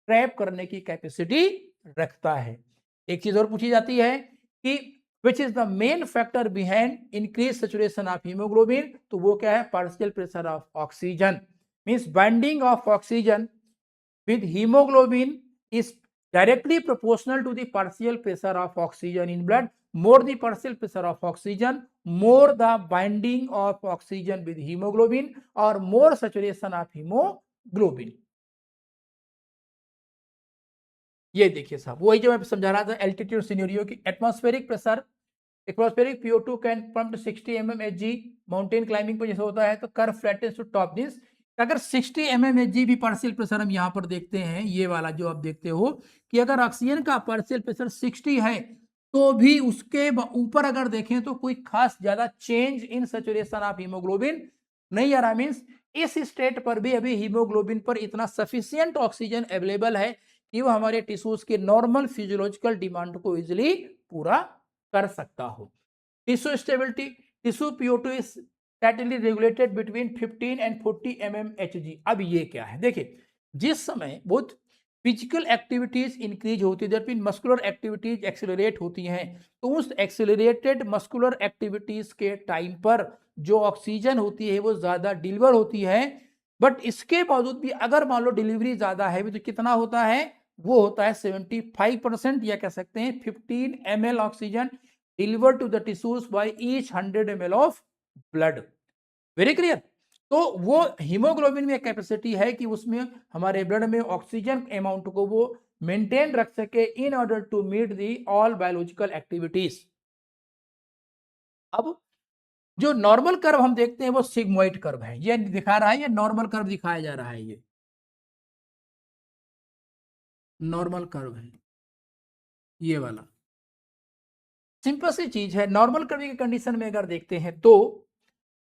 ट्रैप करने की कैपेसिटी रखता है। एक चीज और पूछी जाती है कि which is the main factor behind increased saturation of hemoglobin, तो वो क्या है? partial pressure of oxygen। means binding of oxygen with hemoglobin is directly proportional to the partial pressure of oxygen in blood। more the partial pressure of oxygen, more the binding of oxygen with hemoglobin or more saturation of hemoglobin। ये देखिए साहब, वही जो मैं समझा रहा था altitude scenario की। Atmospheric pressure, atmospheric PO2 can pump 60 mmHg। Mountain climbing पर जैसे होता है तो curve flatness to top. This अगर 60 mmHg भी पार्शियल प्रेशर हम यहाँ पर देखते हैं, ये वाला जो आप देखते हो कि अगर ऑक्सीजन का पार्शियल प्रेशर 60 है तो भी उसके ऊपर अगर देखें तो कोई खास ज्यादा change in saturation of haemoglobin नहीं आ रहा। मींस इस स्टेट पर भी अभी हीमोग्लोबिन पर इतना सफिशियंट ऑक्सीजन अवेलेबल है कि वो हमारे टिश्यूज के नॉर्मल फिजियोलॉजिकल डिमांड को इजिली पूरा कर सकता हो। Tissue stability, tissue PO2 is statically regulated between 15 and 40 mmHg। अब ये क्या है? देखिए, जिस समय बहुत फिजिकल एक्टिविटीज इंक्रीज होती है, जब मस्कुलर एक्टिविटीज एक्सेलरेट होती हैं, तो उस एक्सेलरेटेड मस्कुलर एक्टिविटीज के टाइम पर जो ऑक्सीजन होती है वो ज्यादा डिलीवर होती है। बट इसके बावजूद भी अगर मान लो डिलीवरी ज्यादा है तो कितना होता है? वो होता है 75% या कह सकते हैं 15 ml oxygen delivered to the tissues by each 100 ml of blood. Very clear? तो वो हीमोग्लोबिन में कैपेसिटी है कि उसमें हमारे ब्लड में ऑक्सीजन अमाउंट को वो मेंटेन रख सके in order to meet the all biological activities. अब जो नॉर्मल कर्व हम देखते हैं वो सिग्मोइड कर्व है, ये दिखा रहा है, ये नॉर्मल कर्व दिखाया जा रहा है, ये नॉर्मल कर्व है ये वाला। सिंपल सी चीज है, नॉर्मल कर्व की कंडीशन में अगर देखते हैं तो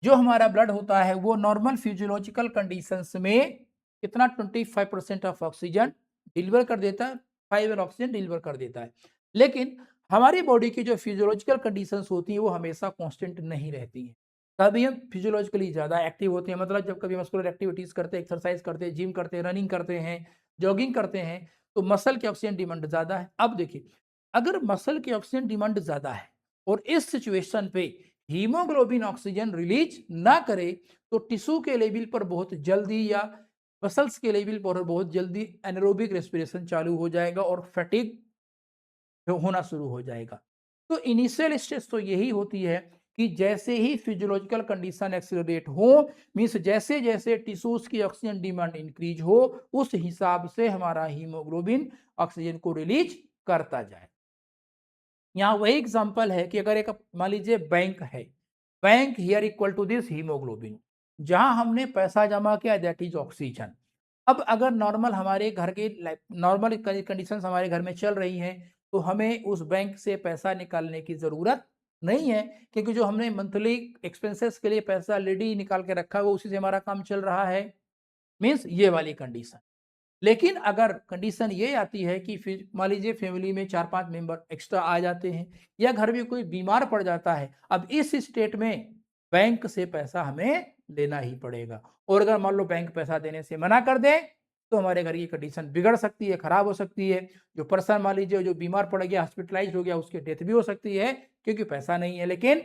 जो हमारा ब्लड होता है वो नॉर्मल फिजियोलॉजिकल कंडीशंस में कितना 25% ऑफ ऑक्सीजन डिलीवर कर देता है, 5 ऑक्सीजन डिलीवर कर देता है। लेकिन हमारी बॉडी की जो फिजियोलॉजिकल कंडीशंस होती है वो हमेशा कांस्टेंट नहीं रहती हैं। कभी हम फिजियोलॉजिकली ज़्यादा एक्टिव होते हैं, मतलब जब कभी मस्कुलर एक्टिविटीज़ करते हैं, एक्सरसाइज करते हैं, जिम करते हैं, रनिंग करते हैं, जॉगिंग करते हैं, तो मसल की ऑक्सीजन डिमांड ज़्यादा है। अब देखिए, अगर मसल की ऑक्सीजन डिमांड ज़्यादा है और इस सिचुएशन पे हीमोग्लोबिन ऑक्सीजन रिलीज ना करे तो टिश्यू के लेवल पर बहुत जल्दी या मसल्स के लेवल पर बहुत जल्दी एनारोबिक रेस्पिरेशन चालू हो जाएगा और फैटिग होना शुरू हो जाएगा। तो इनिशियल स्टेज तो यही होती है कि जैसे ही फिजियोलॉजिकल कंडीशन एक्सेलरेट हो, मींस जैसे जैसे टिश्यूज की ऑक्सीजन डिमांड इंक्रीज हो, उस हिसाब से हमारा हीमोग्लोबिन ऑक्सीजन को रिलीज करता जाए। यहाँ वही एग्जांपल है कि अगर एक मान लीजिए बैंक है, bank here equal to this haemoglobin. जहां हमने पैसा जमा किया, दैट इज ऑक्सीजन। अब अगर नॉर्मल हमारे घर के नॉर्मल कंडीशंस हमारे घर में चल रही हैं, तो हमें उस बैंक से पैसा निकालने की ज़रूरत नहीं है, क्योंकि जो हमने मंथली एक्सपेंसेस के लिए पैसा ऑलरेडी निकाल के रखा है, वो उसी से हमारा काम चल रहा है। मीन्स ये वाली कंडीशन। लेकिन अगर कंडीशन ये आती है कि फिर मान लीजिए फैमिली में 4-5 मेंबर एक्स्ट्रा आ जाते हैं, या घर में कोई बीमार पड़ जाता है, अब इस स्टेट में बैंक से पैसा हमें लेना ही पड़ेगा। और अगर मान लो बैंक पैसा देने से मना कर दे, तो हमारे घर की कंडीशन बिगड़ सकती है, खराब हो सकती है। जो पर्सन मान लीजिए जो बीमार पड़ गया, हॉस्पिटलाइज हो गया, उसकी डेथ भी हो सकती है, क्योंकि पैसा नहीं है। लेकिन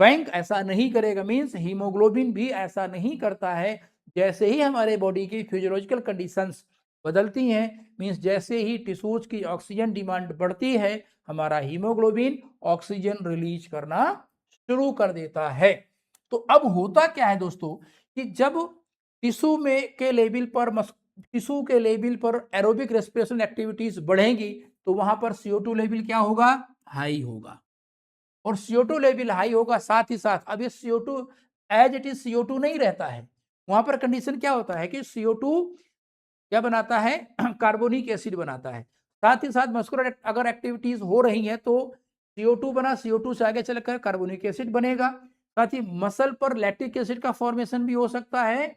बैंक ऐसा नहीं करेगा। मीन्स हीमोग्लोबिन भी ऐसा नहीं करता है। जैसे ही हमारे बॉडी की फिजियोलॉजिकल कंडीशंस बदलती हैं, मीन्स जैसे ही टिश्यूज की ऑक्सीजन डिमांड बढ़ती है, हमारा हीमोग्लोबिन ऑक्सीजन रिलीज करना शुरू कर देता है। तो अब होता क्या है दोस्तों, कि जब टिश्यू में के लेवल पर टिश्यू के लेवल पर एरोबिक रेस्पिरेशन एक्टिविटीज बढ़ेंगी, तो वहां पर CO2 लेवल क्या होगा, हाई होगा। और CO2 लेवल हाई होगा, साथ ही साथ अब ये CO2 as it is CO2 नहीं रहता है। वहां पर कंडीशन क्या होता है कि CO2 क्या बनाता है, कार्बोनिक एसिड बनाता है। साथ ही साथ मस्कुलर अगर एक्टिविटीज हो रही है, तो CO2 बना, CO2 से आगे चलकर कार्बोनिक एसिड बनेगा। साथ ही मसल पर लैक्टिक एसिड का फॉर्मेशन भी हो सकता है।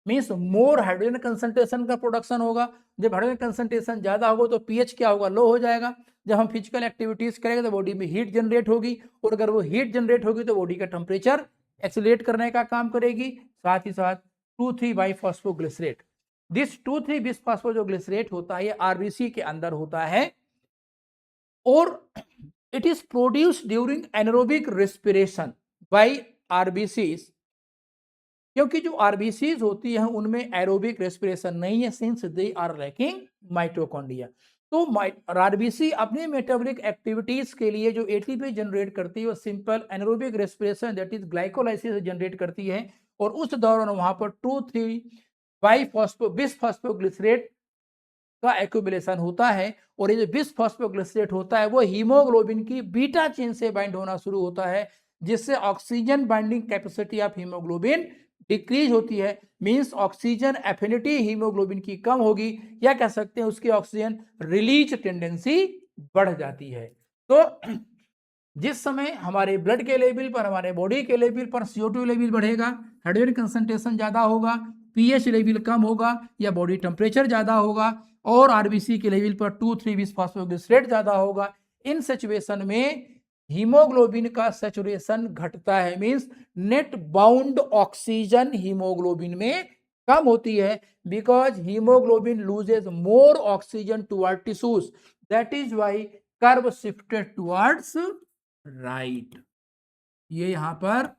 मीन्स मोर हाइड्रोजन कंसंट्रेशन का प्रोडक्शन होगा। जब हाइड्रोजन कंसंट्रेशन ज्यादा होगा, तो पीएच क्या होगा, लो हो जाएगा। जब हम फिजिकल एक्टिविटीज करेंगे, तो बॉडी में हीट जनरेट होगी, और अगर वो हीट जनरेट होगी, तो बॉडी का टेम्परेचर एक्सीलरेट करने का काम करेगी। साथ ही साथ 2,3 बाइफॉस्फोग्लिसरेट, दिस 2,3 बिसफॉस्फोग्लिसरेट होता है, ये आरबीसी के अंदर होता है, और it is produced during anaerobic respiration bye RBCs. क्योंकि जो आरबीसीज होती है, उनमें एरोबिक रेस्पिरेशन नहीं है, since they are lacking mitochondria. तो आरबीसी अपने मेटाबॉलिक एक्टिविटीज के लिए जो एटीपी जनरेट करती है, वो simple anaerobic respiration that is glycolysis generate करती है। और उस दौरान वहां पर 2,3 बिसफॉस्फोग्लिसरेट का एक्यूमुलेशन होता है। और ये जो बिसफॉस्फोग्लिसरेट होता है, वो हीमोग्लोबिन की बीटा चेन से बाइंड होना शुरू होता है, जिससे oxygen binding capacity of haemoglobin decrease होती है। मींस ऑक्सीजन एफिनिटी हीमोग्लोबिन की कम होगी, या कह सकते हैं उसकी ऑक्सीजन रिलीज टेंडेंसी बढ़ जाती है। तो जिस समय हमारे ब्लड के लेवल पर, हमारे बॉडी के लेवल पर CO2 लेवल बढ़ेगा, हाइड्रोजन कंसंट्रेशन ज्यादा होगा, पीएच लेवल कम होगा, या बॉडी टेम्परेचर ज्यादा होगा, और आरबीसी के लेवल पर 2,3 बिसफॉस्फोग्लिसरेट ज्यादा होगा, इन सिचुएशन में हीमोग्लोबिन का सैचुरेशन घटता है। Means net bound oxygen haemoglobin में कम होती है, because haemoglobin loses more oxygen toward tissues, that is why curve shifted towards right. ये यहां पर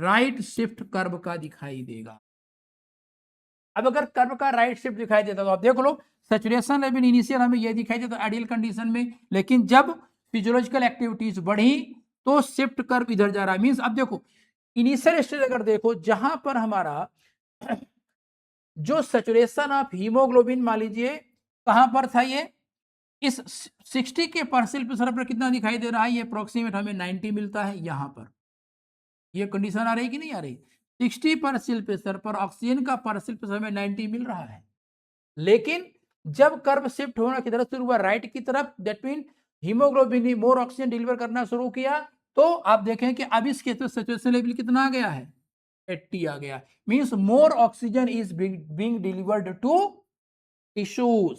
राइट शिफ्ट कर्व का दिखाई देगा। अब अगर कर्व का राइट शिफ्ट दिखाई देता, तो आप देख लो सैचुरेशन लेवल इनिशियल हमें ये दिखाई देता आइडियल कंडीशन में, लेकिन जब फिजियोलॉजिकल एक्टिविटीज बढ़ी, तो शिफ्ट कर्व इधर जा रहा है। मींस अब देखो इनिशियल स्टेज अगर देखो, जहां पर हमारा जो सैचुरेशन ऑफ हीमोग्लोबिन मान लीजिए कहां पर था, ये इस 60 के पार्शियल प्रेशर पर कितना दिखाई दे रहा है, ये अप्रोक्सीमेट हमें 90 मिलता है। यहां पर ये कंडीशन आ रही कि नहीं आ रही, 60 पार्शियल प्रेशर पर ऑक्सीजन का पार्शियल प्रेशर हमें 90 मिल रहा है। लेकिन जब कर्व शिफ्ट होना किधर शुरू हुआ, राइट की तरफ, दैट मीन हीमोग्लोबिन ने मोर ऑक्सीजन डिलीवर करना शुरू किया, तो आप देखें कि अब इसके तो सैचुरेशन लेवल कितना आ गया है, 80 आ गया। Means more oxygen is being delivered to tissues.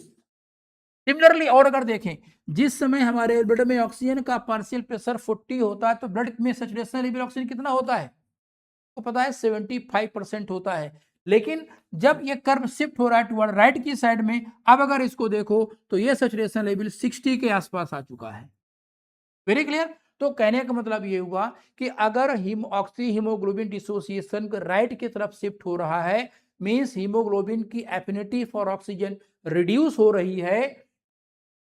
Similarly और अगर देखें, जिस समय हमारे ब्लड में ऑक्सीजन का पार्शियल प्रेशर 40 होता है, तो ब्लड में सैचुरेशन लेवल ऑक्सीजन कितना होता है, तो पता है 75% होता है। लेकिन जब ये कर्व शिफ्ट हो रहा है टुवर्ड राइट की साइड में, अब अगर इसको देखो, तो ये सैचुरेशन लेवल 60 के आसपास आ चुका है। Very clear. तो कहने का मतलब ये हुआ कि अगर ऑक्सी हीमोग्लोबिन डिसोसिएशन राइट की तरफ शिफ्ट हो रहा है, मींस हीमोग्लोबिन की एफिनिटी फॉर ऑक्सीजन रिड्यूस हो रही है,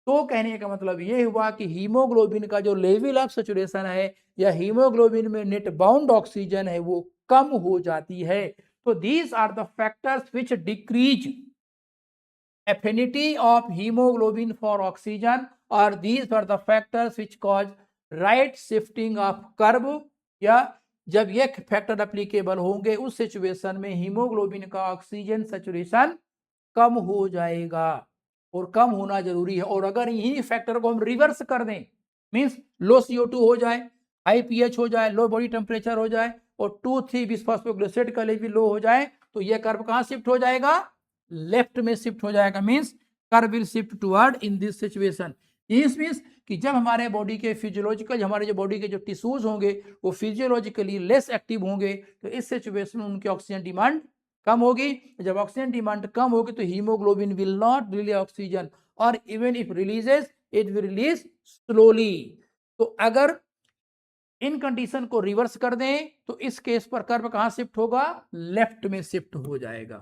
तो कहने का मतलब यह हुआ कि हीमोग्लोबिन का जो लेवल ऑफ सैचुरेशन है, या हीमोग्लोबिन में नेट बाउंड ऑक्सीजन है, वो कम हो जाती है। तो these are the factors which decrease affinity of hemoglobin for oxygen, or these were the factors which cause right shifting of curve या जब ये फैक्टर एप्लीकेबल होंगे उस सिचुएशन में हीमोग्लोबिन का ऑक्सीजन सैचुरेशन कम हो जाएगा, और कम होना जरूरी है। और अगर यही फैक्टर को हम रिवर्स कर दें, मींस लो CO2 हो जाए, हाई pH हो जाए, लो बॉडी टेम्परेचर हो जाए और 2,3 बिसफॉस्फोग्लिसराइड का लेवल लो हो जाए, तो यह कर्व कहां शिफ्ट हो जाएगा? लेफ्ट में शिफ्ट हो जाएगा। Means curve will shift toward in this situation. इस मींस कि जब हमारे बॉडी के फिजियोलॉजिकल, हमारे जो बॉडी के जो टिश्यूज होंगे वो फिजियोलॉजिकली लेस एक्टिव होंगे, तो इस सिचुएशन में उनकी ऑक्सीजन डिमांड कम होगी। जब ऑक्सीजन डिमांड कम होगी तो haemoglobin will not release oxygen, और even if releases it will release slowly. तो अगर इन कंडीशन को रिवर्स कर दें तो इस केस पर कर्व कहां शिफ्ट होगा? लेफ्ट में शिफ्ट हो जाएगा।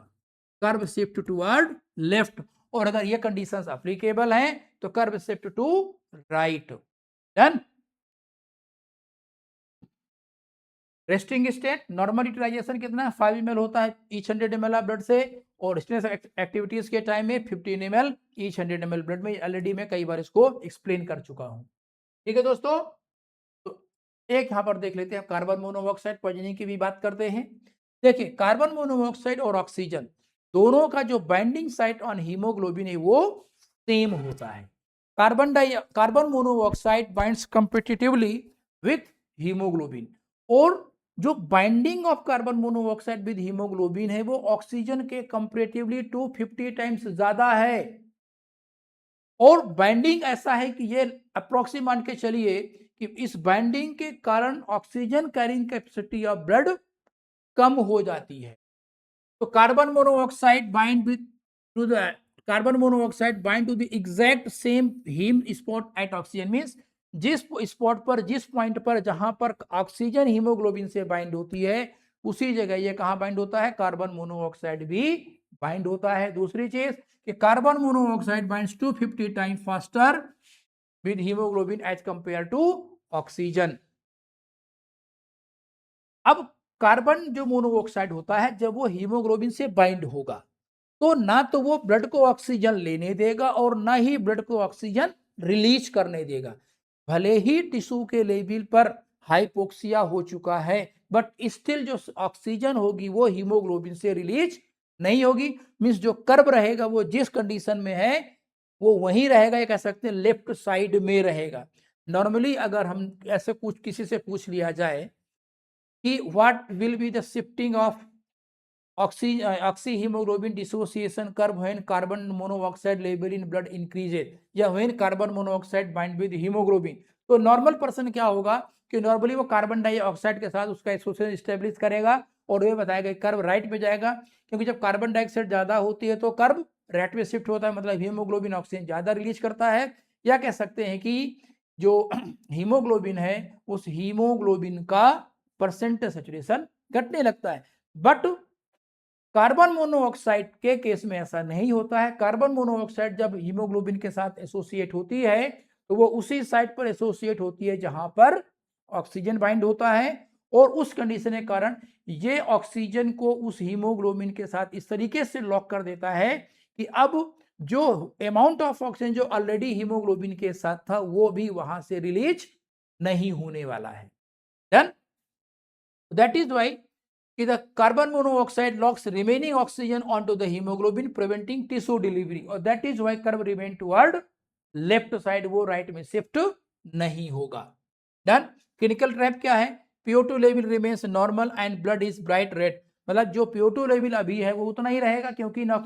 Curve shift toward left. और अगर ये कंडीशंस एप्लीकेबल हैं तो curve shift to right. Done. Resting state, normal utilization कितना है? 5 ml होता है ईच 100 ml ऑफ ब्लड से, और स्ट्रेस एक्टिविटीज के टाइम में 15 ml ईच 100 ml ब्लड में। ऑलरेडी मैं कई बार इसको एक्सप्लेन कर चुका हूं। ठीक है दोस्तों, तो एक यहां पर देख लेते हैं, कार्बन मोनोऑक्साइड पॉइजनिंग की भी बात करते हैं। देखिए, कार्बन मोनोऑक्साइड और ऑक्सीजन दोनों का जो बाइंडिंग साइट ऑन हीमोग्लोबिन है वो सेम होता है। Carbon monoxide binds competitively with haemoglobin, और जो binding of carbon monoxide with haemoglobin है वो ऑक्सीजन के कंपैरेटिवली 250 टाइम्स ज्यादा है। और बाइंडिंग ऐसा है कि ये अप्रोक्सीमेट मान के चलिए कि इस बाइंडिंग के कारण oxygen carrying capacity of blood कम हो जाती है। तो carbon monoxide bind with to the carbon monoxide bind to the exact same heme spot at oxygen, means जिस स्पॉट पर, जिस पॉइंट पर जहां पर ऑक्सीजन हीमोग्लोबिन से बाइंड होती है उसी जगह ये कहां बाइंड होता है? कार्बन मोनोऑक्साइड भी बाइंड होता है। दूसरी चीज कि carbon monoxide binds 250 time faster with haemoglobin as compare to oxygen. अब कार्बन जो मोनोऑक्साइड होता है जब वो हीमोग्लोबिन से बाइंड होगा तो ना तो वो ब्लड को ऑक्सीजन लेने देगा और ना ही ब्लड को ऑक्सीजन रिलीज करने देगा। भले ही टिश्यू के लेवल पर हाइपोक्सिया हो चुका है, बट स्टिल जो ऑक्सीजन होगी वो हीमोग्लोबिन से रिलीज नहीं होगी। मींस जो कर्व रहेगा वो जिस कंडीशन में है वो वहीं रहेगा, ये कह सकते हैं लेफ्ट साइड में रहेगा। नॉर्मली अगर हम ऐसे कुछ किसी से पूछ लिया जाए कि what will be the shifting of oxyhemoglobin dissociation curve when carbon monoxide level in blood increases या when carbon monoxide bind with hemoglobin, तो नॉर्मल पर्सन क्या होगा कि नॉर्मली वो कार्बन डाइऑक्साइड के साथ उसका एसोसिएशन स्टेब्लिश करेगा और ये बताएगा कर्व राइट में जाएगा, क्योंकि जब कार्बन डाइऑक्साइड ज्यादा होती है तो कर्व राइट में शिफ्ट होता है, मतलब हीमोग्लोबिन ऑक्सीजन ज्यादा रिलीज करता है। या कह सकते हैं कि जो हीमोग्लोबिन है उस हीमोग्लोबिन का परसेंटेज सैचुरेशन घटने लगता है। बट कार्बन मोनोऑक्साइड के केस में ऐसा नहीं होता है। कार्बन मोनोऑक्साइड जब हीमोग्लोबिन के साथ एसोसिएट होती है तो वो उसी साइट पर एसोसिएट होती है जहां पर ऑक्सीजन बाइंड होता है, और उस कंडीशन के कारण ये ऑक्सीजन को उस हीमोग्लोबिन के साथ इस तरीके से लॉक कर देता है कि अब जो अमाउंट ऑफ ऑक्सीजन जो ऑलरेडी हीमोग्लोबिन के साथ था वो भी वहां से रिलीज नहीं होने वाला है। Done. That is why the carbon monoxide locks remaining oxygen onto the hemoglobin preventing tissue delivery, और that is why curve remain toward left side, वो right में shift नहीं होगा। डन। क्लिनिकल ट्रैप क्या है? PO2 level remains normal and blood is bright red, मतलब जो PO2 level अभी है वो उतना ही रहेगा, क्योंकि ना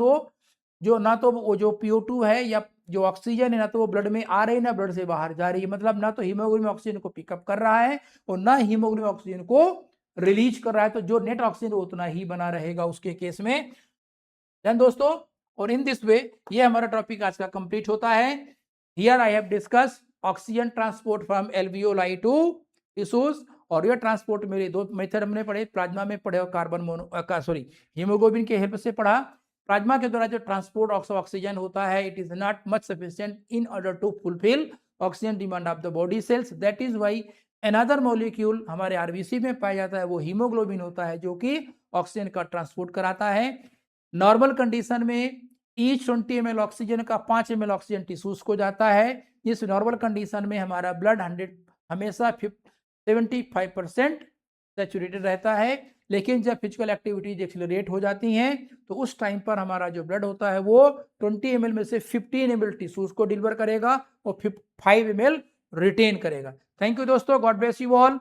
तो वो जो PO2 है या जो ऑक्सीजन है ना तो वो ब्लड में आ रही है ना ब्लड से बाहर जा रही है, मतलब ना तो हीमोग्लोबिन ऑक्सीजन को पिकअप कर रहा है और ना हीमोग्लोबिन ऑक्सीजन को रिलीज कर रहा है, तो जो नेट ऑक्सीजन उतना ही बना रहेगा उसके केस में। देन दोस्तों, और इन दिस वे ये हमारा टॉपिक आज का कंप्लीट होता है। Here I have discuss oxygen transport from alveoli to tissues, और ये ट्रांसपोर्ट मेरे दो मेथड हमने पढ़े, प्लाज्मा में पढ़े और कार्बन हीमोग्लोबिन के हेल्प से पढ़ा। प्लाज्मा के द्वारा जो ट्रांसपोर्ट ऑफ ऑक्सीजन होता है it is not much sufficient in order to fulfil oxygen demand of the body cells, that is why another molecule हमारे आरबीसी में पाया जाता है वो हीमोग्लोबिन होता है जो कि ऑक्सीजन का ट्रांसपोर्ट कराता है। नॉर्मल कंडीशन में ईच 20 ml ऑक्सीजन का 5 ml ऑक्सीजन टिश्यूज को जाता है। इस नॉर्मल कंडीशन में हमारा ब्लड 100 हमेशा 75% सैचुरेटेड रहता है। लेकिन जब फिजिकल एक्टिविटीज एक्सिलरेट हो जाती हैं तो उस टाइम पर हमारा जो ब्लड होता है वो 20 ml में से 15 ml टिश्यूज को डिलीवर करेगा और 5 ml रिटेन करेगा। थैंक यू दोस्तों, गॉड ब्लेस यू ऑल।